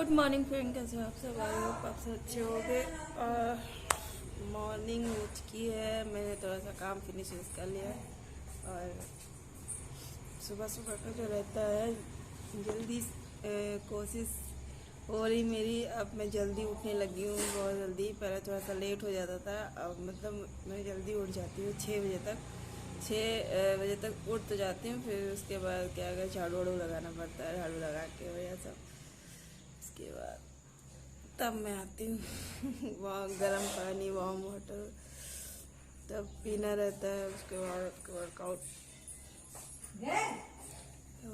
Good morning friend, कैसे हो आप सब? आई होप आप सब अच्छे हो गए। मॉर्निंग हो चुकी है, मैंने थोड़ा सा काम फिनिश कर लिया है। और सुबह सुबह का जो रहता है जल्दी कोशिश हो रही मेरी, अब मैं जल्दी उठने लगी हूँ, बहुत जल्दी। पहले थोड़ा सा लेट हो जाता था, अब मतलब मैं जल्दी उठ जाती हूँ 6 बजे तक। 6 बजे तक उठ तो जाती हूँ, फिर उसके बाद क्या अगर झाड़ू वाड़ू लगाना पड़ता है, झाड़ू लगा के वजह सब। उसके बाद तब मैं आती हूँ वहाँ गर्म पानी, वार्म वाटर तब पीना रहता है। उसके बाद वर्कआउट तो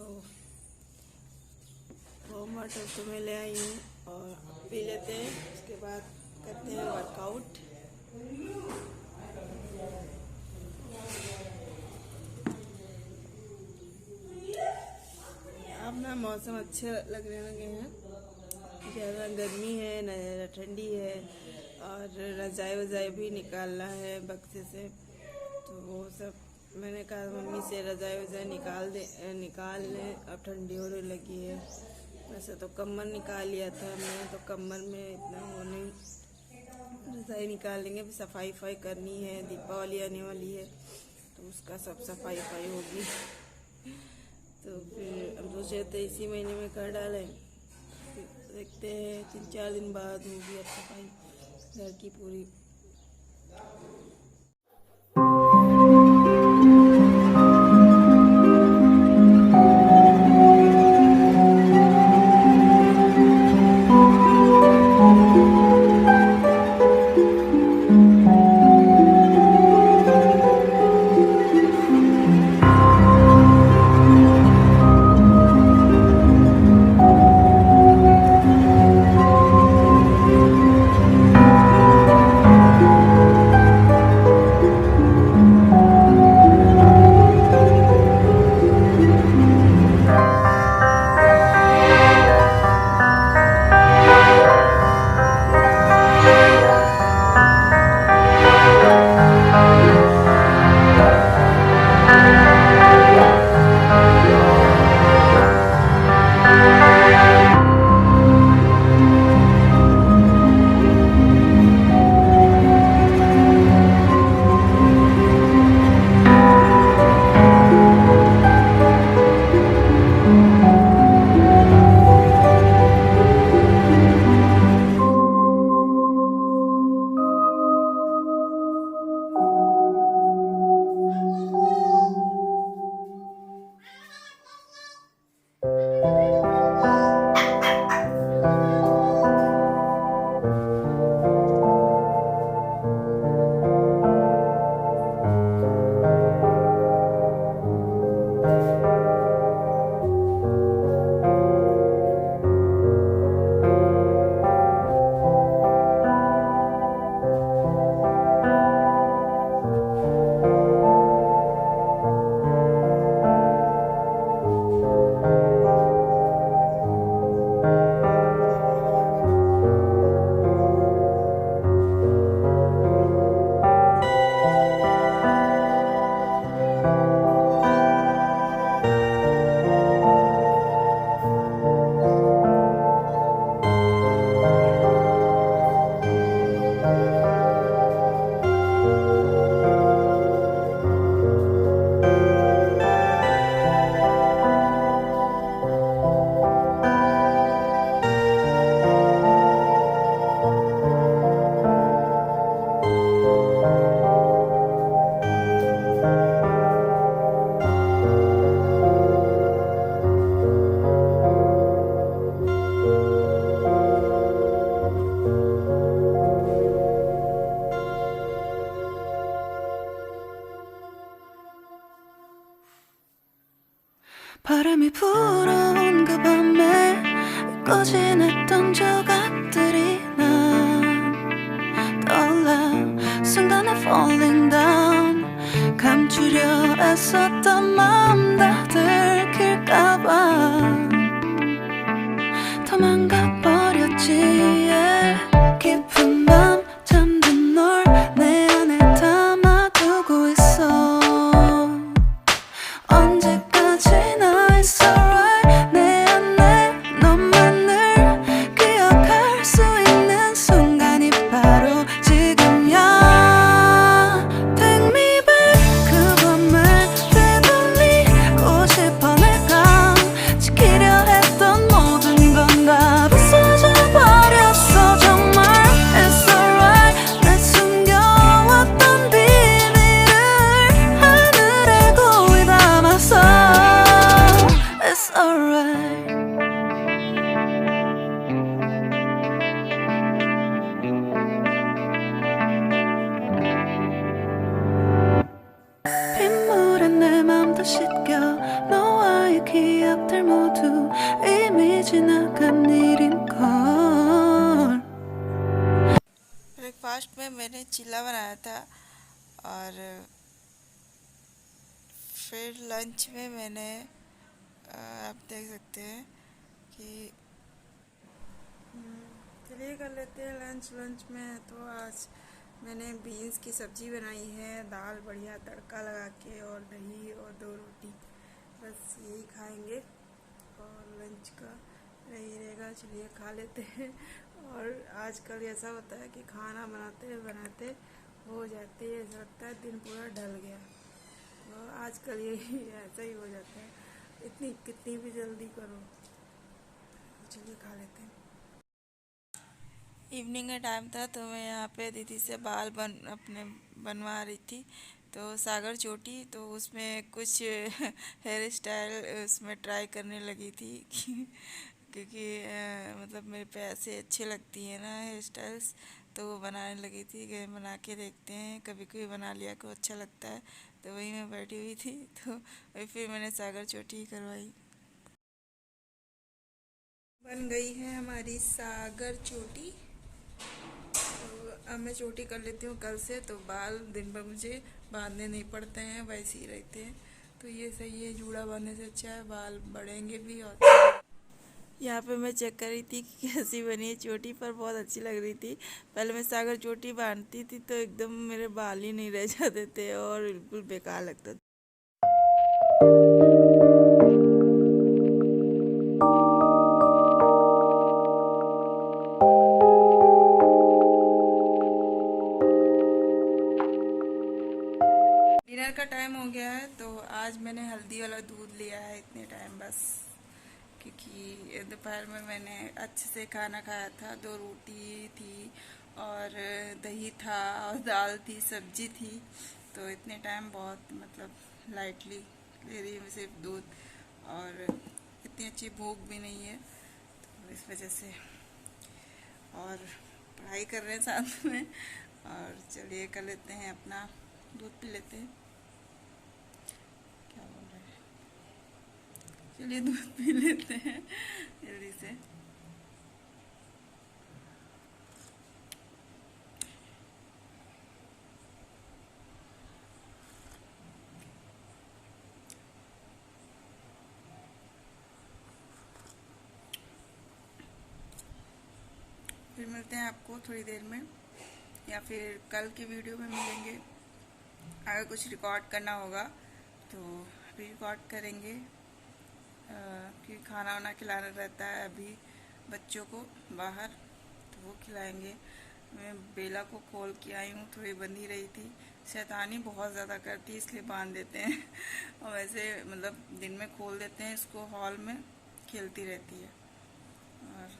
वार्म वाटर तो मैं ले आई हूँ और पी लेते हैं। उसके बाद करते हैं वर्कआउट। अब ना मौसम अच्छे लगने लगे हैं, ज़्यादा गर्मी है न ज़्यादा ठंडी है। और रज़ाई वज़ाई भी निकालना है बक्से से, तो वो सब मैंने कहा मम्मी से रज़ाई वज़ाई निकाल लें, अब ठंडी होने लगी है। वैसे तो कम्बल निकाल लिया था मैं, तो कम्बल में इतना वो नहीं, रज़ाई निकाल लेंगे। फिर सफाई वफाई करनी है, दीपावली आने वाली है तो उसका सब सफाई वफाई होगी। तो फिर हम सोचे थे इसी महीने में कर डालें, देखते हैं 3-4 दिन बाद होगी अब सफाई घर की पूरी। 바람이 불어온 그 밤에 꺼진 했던 조각들이 난 떠올라. 순간에 falling down, 감추려 애썼던 마음 다 들킬까봐 도망가버렸지. yeah. 깊은 밤 잠든 널 내 안에 담아두고 있어. 언제까지나 it's alright. 내 안에 너만을 चिल्ला बनाया था। और फिर लंच में मैंने आप देख सकते हैं कि चलिए कर लेते हैं लंच में। तो आज मैंने बीन्स की सब्ज़ी बनाई है, दाल बढ़िया तड़का लगा के, और दही और 2 रोटी, बस यही खाएंगे और लंच का यही रहेगा। चलिए खा लेते हैं। और आजकल ऐसा होता है कि खाना बनाते बनाते हो जाती है, ऐसा लगता है दिन पूरा ढल गया। तो आजकल यही ऐसा ही हो जाता है, इतनी कितनी भी जल्दी करो। चलिए खा लेते हैं। इवनिंग का टाइम था तो मैं यहाँ पे दीदी से बाल अपने बनवा रही थी। तो सागर चोटी, तो उसमें कुछ हेयर स्टाइल उसमें ट्राई करने लगी थी क्योंकि मतलब मेरे पे ऐसे अच्छे लगती है ना हेयर स्टाइल्स, तो वो बनाने लगी थी कि बना के देखते हैं, कभी कभी बना लिया को अच्छा लगता है। तो वही मैं बैठी हुई थी, तो वही फिर मैंने सागर चोटी करवाई। बन गई है हमारी सागर चोटी। तो अब मैं चोटी कर लेती हूँ कल से, तो बाल दिन भर मुझे बांधने नहीं पड़ते हैं, वैसे ही रहते हैं। तो ये सही है, जूड़ा बांधने से अच्छा है, बाल बढ़ेंगे भी। और यहाँ पे मैं चेक कर रही थी कि कैसी बनी है चोटी, पर बहुत अच्छी लग रही थी। पहले मैं सागर चोटी बांधती थी तो एकदम मेरे बाल ही नहीं रह जाते थे और बिल्कुल बेकार लगता था। डिनर का टाइम हो गया है, तो आज मैंने हल्दी वाला दूध लिया है इतने टाइम बस, क्योंकि दोपहर में मैंने अच्छे से खाना खाया था। 2 रोटी थी और दही था और दाल थी, सब्जी थी। तो इतने टाइम बहुत मतलब लाइटली ले रही हूँ सिर्फ दूध, और इतनी अच्छी भूख भी नहीं है, तो इस वजह से। और पढ़ाई कर रहे हैं साथ में, और चलिए कर लेते हैं अपना दूध पी लेते हैं। क्या बोल रहे हैं, चलिए दूध पी लेते हैं जल्दी से। फिर मिलते हैं आपको थोड़ी देर में, या फिर कल की वीडियो में मिलेंगे। अगर कुछ रिकॉर्ड करना होगा तो भी रिकॉर्ड करेंगे, क्योंकि खाना वाना खिलाना रहता है अभी बच्चों को बाहर, तो वो खिलाएंगे। मैं बेला को खोल के आई हूँ, थोड़ी बंधी रही थी, शैतानी बहुत ज़्यादा करती है इसलिए बांध देते हैं और वैसे मतलब दिन में खोल देते हैं इसको, हॉल में खेलती रहती है। और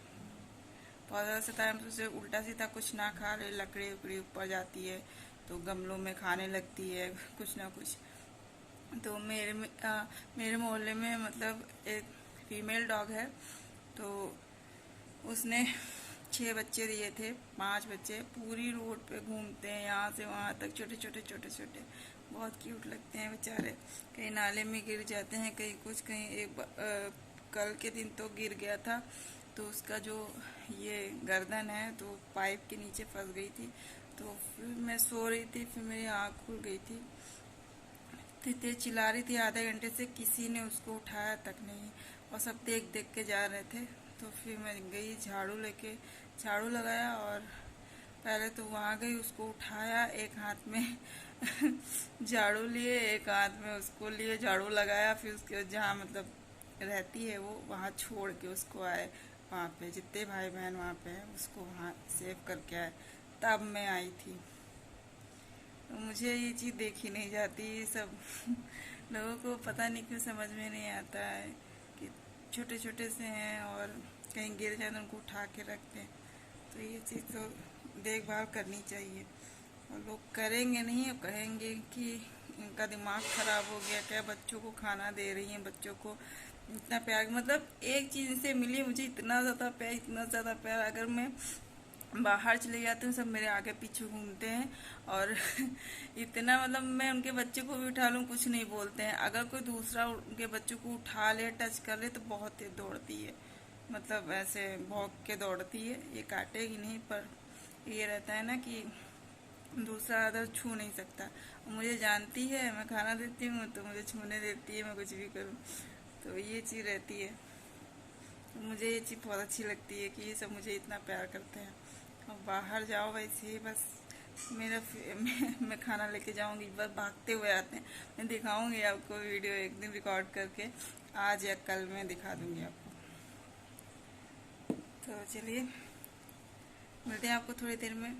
बहुत ज़्यादा शैतान, उसे उल्टा सीधा कुछ ना खा ले, लकड़ी उकड़ी ऊपर जाती है तो गमलों में खाने लगती है कुछ ना कुछ। तो मेरे मोहल्ले में मतलब एक फीमेल डॉग है, तो उसने 6 बच्चे दिए थे, 5 बच्चे पूरी रोड पे घूमते हैं यहाँ से वहाँ तक, छोटे छोटे छोटे छोटे, बहुत क्यूट लगते हैं बेचारे। कहीं नाले में गिर जाते हैं, कहीं कुछ, कहीं कल के दिन तो गिर गया था, तो उसका जो ये गर्दन है तो पाइप के नीचे फंस गई थी। तो फिर मैं सो रही थी, फिर मेरी आँख खुल गई थी, तेज चिल्ला रही थी आधे घंटे से, किसी ने उसको उठाया तक नहीं, और सब देख देख के जा रहे थे। तो फिर मैं गई झाड़ू लेके, झाड़ू लगाया, और पहले तो वहाँ गई, उसको उठाया एक हाथ में झाड़ू लिए, एक हाथ में उसको लिए, झाड़ू लगाया, फिर उसके जहाँ मतलब रहती है वो वहाँ छोड़ के उसको आए, वहाँ पे जितने भाई बहन वहाँ पे हैं उसको वहाँ सेव करके आए, तब मैं आई थी। तो मुझे ये चीज़ देखी नहीं जाती, ये सब लोगों को पता नहीं क्यों समझ में नहीं आता है कि छोटे छोटे से हैं और कहीं गिर जाए तो उनको उठा के रखते हैं। तो ये चीज़ तो देखभाल करनी चाहिए, और लोग करेंगे नहीं, कहेंगे कि इनका दिमाग ख़राब हो गया क्या, बच्चों को खाना दे रही हैं, बच्चों को इतना प्यार, मतलब एक चीज़ से मिली मुझे इतना ज़्यादा प्यार, इतना ज़्यादा प्यार। अगर मैं बाहर चले जाते हैं सब मेरे आगे पीछे घूमते हैं, और इतना मतलब मैं उनके बच्चे को भी उठा लूँ कुछ नहीं बोलते हैं, अगर कोई दूसरा उनके बच्चों को उठा ले, टच कर ले, तो बहुत तेज दौड़ती है, मतलब ऐसे भौंक के दौड़ती है। ये काटेगी नहीं, पर ये रहता है ना कि दूसरा अदर छू नहीं सकता। मुझे जानती है, मैं खाना देती हूँ तो मुझे छूने देती है, मैं कुछ भी करूँ। तो ये चीज़ रहती है। तो मुझे ये चीज़ बहुत अच्छी लगती है कि ये सब मुझे इतना प्यार करते हैं। और बाहर जाओ वैसे ही बस मैं खाना लेके जाऊंगी, बस भागते हुए आते हैं। मैं दिखाऊंगी आपको वीडियो एक दिन रिकॉर्ड करके, आज या कल मैं दिखा दूंगी आपको। तो चलिए मिलते हैं आपको थोड़ी देर में।